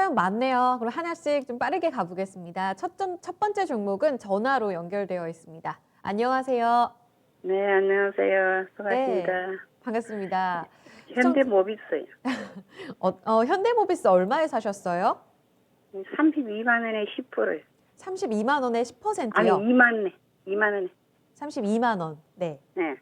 내용 많네요. 그럼 하나씩 좀 빠르게 가보겠습니다. 첫 번째 종목은 전화로 연결되어 있습니다. 안녕하세요. 네, 안녕하세요. 수고하십니다. 네, 반갑습니다. 현대모비스요. 현대모비스 얼마에 사셨어요? 32만 원에 10%요. 32만 원에 10%요? 아니, 2만 원에. 32만 원. 네. 네.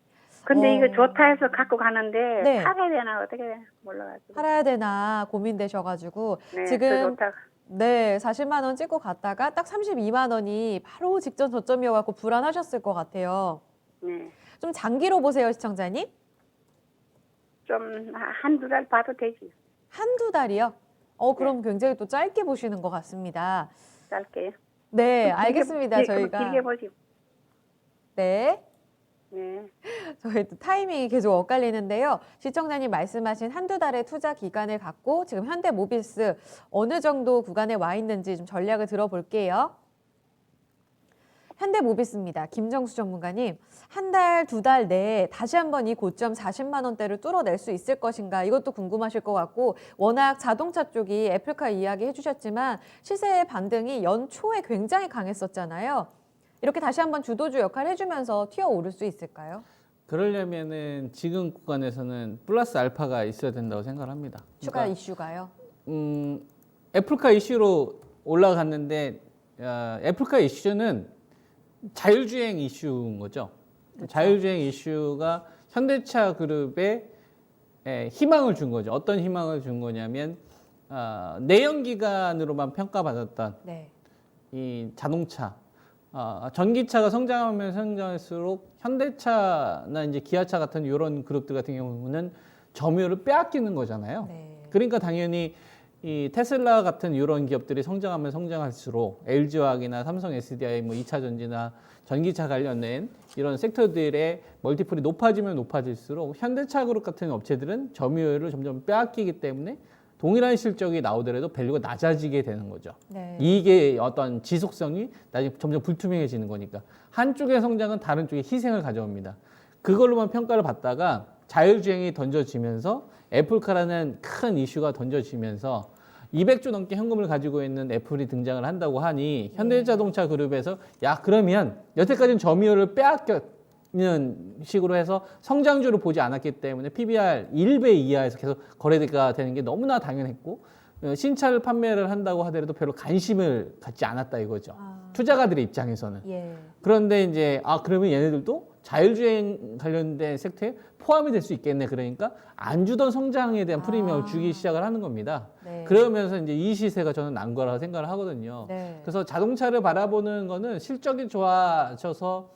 근데 이거 좋다 해서 갖고 가는데 네. 팔아야 되나 어떻게 되나 몰라가지고. 팔아야 되나 고민되셔가지고 네, 지금 좋다. 네, 40만 원 찍고 갔다가 딱 32만 원이 바로 직전 저점이어갖고 불안하셨을 것 같아요. 네. 좀 장기로 보세요, 시청자님. 좀 한두 달 봐도 되지. 한두 달이요? 그럼 굉장히 또 짧게 보시는 것 같습니다. 짧게요. 네, 알겠습니다. 저희가. 길게 보지. 네. 네. 저희 또 타이밍이 계속 엇갈리는데요. 시청자님 말씀하신 한두 달의 투자 기간을 갖고 지금 현대모비스 어느 정도 구간에 와 있는지 좀 전략을 들어볼게요. 현대모비스입니다. 김정수 전문가님, 한 달, 두 달 내에 다시 한번 이 고점 40만 원대를 뚫어낼 수 있을 것인가 이것도 궁금하실 것 같고 워낙 자동차 쪽이 애플카 이야기 해주셨지만 시세의 반등이 연초에 굉장히 강했었잖아요. 이렇게 다시 한번 주도주 역할을 해주면서 튀어오를 수 있을까요? 그러려면은 지금 구간에서는 플러스 알파가 있어야 된다고 생각을 합니다. 추가 그러니까, 이슈가요? 애플카 이슈로 올라갔는데 애플카 이슈는 자율주행 이슈인 거죠. 그쵸. 자율주행 이슈가 현대차 그룹에 희망을 준 거죠. 어떤 희망을 준 거냐면 내연기관으로만 평가받았던 네. 이 자동차, 전기차가 성장하면 성장할수록 현대차나 이제 기아차 같은 이런 그룹들 같은 경우는 점유율을 빼앗기는 거잖아요. 네. 그러니까 당연히 이 테슬라 같은 이런 기업들이 성장하면 성장할수록 LG화학이나 삼성 SDI, 뭐 2차 전지나 전기차 관련된 이런 섹터들의 멀티플이 높아지면 높아질수록 현대차 그룹 같은 업체들은 점유율을 점점 빼앗기기 때문에 동일한 실적이 나오더라도 밸류가 낮아지게 되는 거죠. 네. 이게 어떤 지속성이 나중에 점점 불투명해지는 거니까 한쪽의 성장은 다른 쪽의 희생을 가져옵니다. 그걸로만 평가를 받다가 자율주행이 던져지면서 애플카라는 큰 이슈가 던져지면서 200조 넘게 현금을 가지고 있는 애플이 등장을 한다고 하니 현대자동차 그룹에서 야 그러면 여태까지는 점유율을 빼앗기는 식으로 해서 성장주를 보지 않았기 때문에 PBR 1배 이하에서 계속 거래가 되는 게 너무나 당연했고 신차를 판매를 한다고 하더라도 별로 관심을 갖지 않았다 이거죠. 투자가들의 입장에서는. 예. 그런데 이제 그러면 얘네들도 자율주행 관련된 섹터에 포함이 될 수 있겠네. 그러니까 안 주던 성장에 대한 프리미엄을 주기 시작을 하는 겁니다. 네. 그러면서 이제 이 시세가 저는 난 거라고 생각을 하거든요. 네. 그래서 자동차를 바라보는 거는 실적이 좋아져서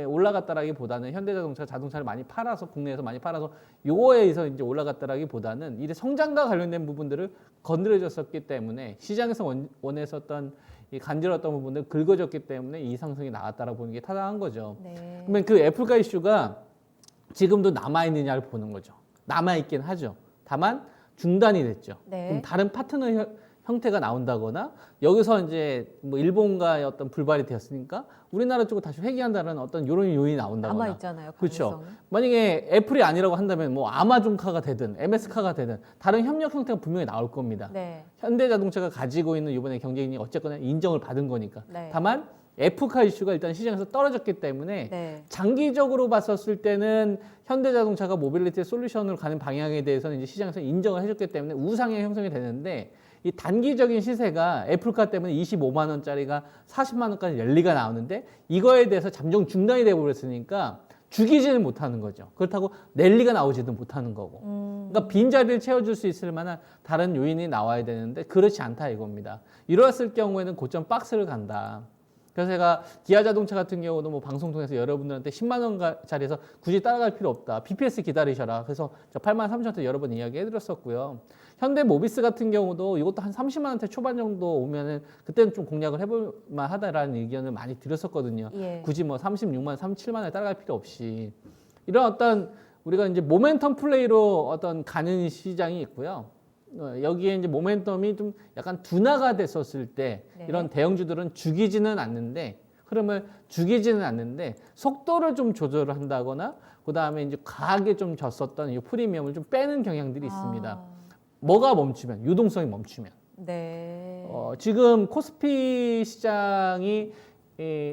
올라갔다라기보다는 현대자동차가 자동차를 많이 팔아서 국내에서 많이 팔아서 요거에 의해서 이제 올라갔다라기보다는 이 성장과 관련된 부분들을 건드려졌었기 때문에 시장에서 원했었던 이 간지러웠던 부분들 긁어졌기 때문에 이 상승이 나왔다라고 보는 게 타당한 거죠. 네. 그러면 그 애플카 이슈가 지금도 남아있느냐를 보는 거죠. 남아있긴 하죠. 다만 중단이 됐죠. 네. 그럼 다른 파트너 형태가 나온다거나 여기서 이제 뭐 일본과의 어떤 불발이 되었으니까 우리나라 쪽으로 다시 회귀한다는 어떤 이런 요인이 나온다거나. 남아 있잖아요. 그렇죠. 만약에 애플이 아니라고 한다면 뭐 아마존카가 되든 MS카가 되든 다른 협력 형태가 분명히 나올 겁니다. 네. 현대자동차가 가지고 있는 이번에 경쟁력이 어쨌거나 인정을 받은 거니까. 네. 다만 애플카 이슈가 일단 시장에서 떨어졌기 때문에 네. 장기적으로 봤었을 때는 현대자동차가 모빌리티 솔루션으로 가는 방향에 대해서는 이제 시장에서 인정을 해줬기 때문에 우상향 형성이 되는데 이 단기적인 시세가 애플카 때문에 25만 원짜리가 40만 원까지 랠리가 나오는데 이거에 대해서 잠정 중단이 되어버렸으니까 죽이지는 못하는 거죠. 그렇다고 랠리가 나오지도 못하는 거고. 그러니까 빈자리를 채워줄 수 있을 만한 다른 요인이 나와야 되는데 그렇지 않다 이겁니다. 이러했을 경우에는 고점 박스를 간다. 그래서 제가 기아 자동차 같은 경우도 뭐 방송 통해서 여러분들한테 10만 원짜리에서 굳이 따라갈 필요 없다. BPS 기다리셔라. 그래서 저 8만 3천 원대 여러 번 이야기해드렸었고요. 현대모비스 같은 경우도 이것도 한 30만 원대 초반 정도 오면은 그때는 좀 공략을 해볼 만하다라는 의견을 많이 드렸었거든요. 예. 굳이 뭐 36만 원, 37만 원에 따라갈 필요 없이 이런 어떤 우리가 이제 모멘텀 플레이로 어떤 가는 시장이 있고요. 여기에 이제 모멘텀이 좀 약간 둔화가 됐었을 때 네. 이런 대형주들은 죽이지는 않는데 흐름을 죽이지는 않는데 속도를 좀 조절을 한다거나 그 다음에 이제 과하게 좀 졌었던 이 프리미엄을 좀 빼는 경향들이 있습니다. 뭐가 멈추면 유동성이 멈추면 네. 지금 코스피 시장이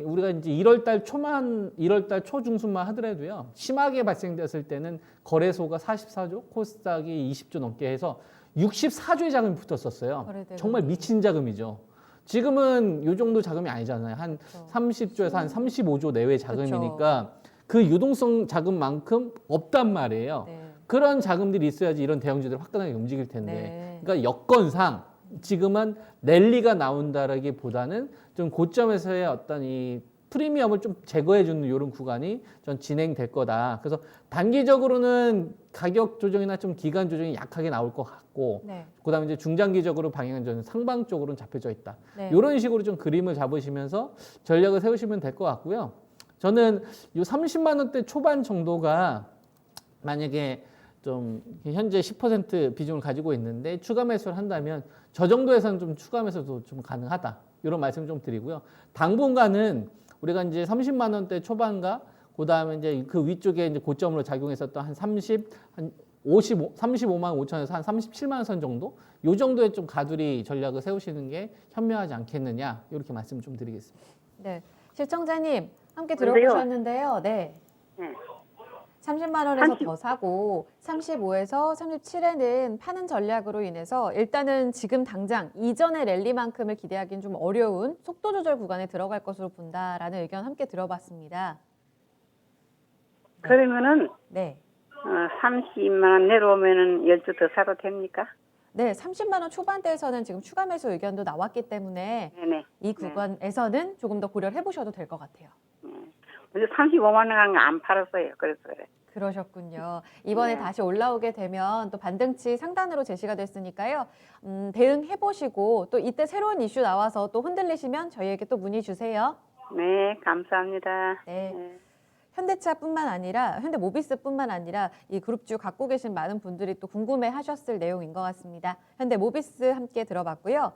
우리가 이제 1월달 초중순만 하더라도요, 심하게 발생됐을 때는 거래소가 44조, 코스닥이 20조 넘게 해서 64조의 자금이 붙었었어요. 거래대금이. 정말 미친 자금이죠. 지금은 이 정도 자금이 아니잖아요. 한 그렇죠. 30조에서 한 35조 내외 자금이니까 그 유동성 자금만큼 없단 말이에요. 네. 그런 자금들이 있어야지 이런 대형주들이 화끈하게 움직일 텐데. 네. 그러니까 여건상 지금은 랠리가 나온다라기보다는 좀 고점에서의 어떤 이 프리미엄을 좀 제거해주는 이런 구간이 전 진행될 거다. 그래서 단기적으로는 가격 조정이나 좀 기간 조정이 약하게 나올 것 같고, 네. 그다음에 이제 중장기적으로 방향은 저는 상방 쪽으로는 잡혀져 있다. 네. 이런 식으로 좀 그림을 잡으시면서 전략을 세우시면 될 것 같고요. 저는 이 30만 원대 초반 정도가 만약에 좀 현재 10% 비중을 가지고 있는데 추가 매수를 한다면 저 정도에서는 좀 추가 매수도 좀 가능하다. 이런 말씀 좀 드리고요. 당분간은 우리가 이제 30만 원대 초반과 그다음에 이제 그 위쪽에 이제 고점으로 작용했었던 한 35만 5천에서 한 37만 원 선 정도? 요 정도의 좀 가두리 전략을 세우시는 게 현명하지 않겠느냐. 이렇게 말씀 좀 드리겠습니다. 네. 시청자님 함께 근데요. 들어보셨는데요. 네. 네. 30만 원에서 30. 더 사고 35에서 37에는 파는 전략으로 인해서 일단은 지금 당장 이전의 랠리만큼을 기대하기는 좀 어려운 속도 조절 구간에 들어갈 것으로 본다라는 의견 함께 들어봤습니다. 그러면은 네. 30만 원 내려오면은 10주 더 사도 됩니까? 네, 30만 원 초반대에서는 지금 추가 매수 의견도 나왔기 때문에 네네. 이 구간에서는 조금 더 고려를 해보셔도 될 것 같아요. 근데 35만 원 안 팔았어요. 그래서 그래. 그러셨군요. 이번에 네. 다시 올라오게 되면 또 반등치 상단으로 제시가 됐으니까요. 대응해보시고 또 이때 새로운 이슈 나와서 또 흔들리시면 저희에게 또 문의 주세요. 네, 감사합니다. 네. 현대차뿐만 아니라 현대모비스뿐만 아니라 이 그룹주 갖고 계신 많은 분들이 또 궁금해하셨을 내용인 것 같습니다. 현대모비스 함께 들어봤고요.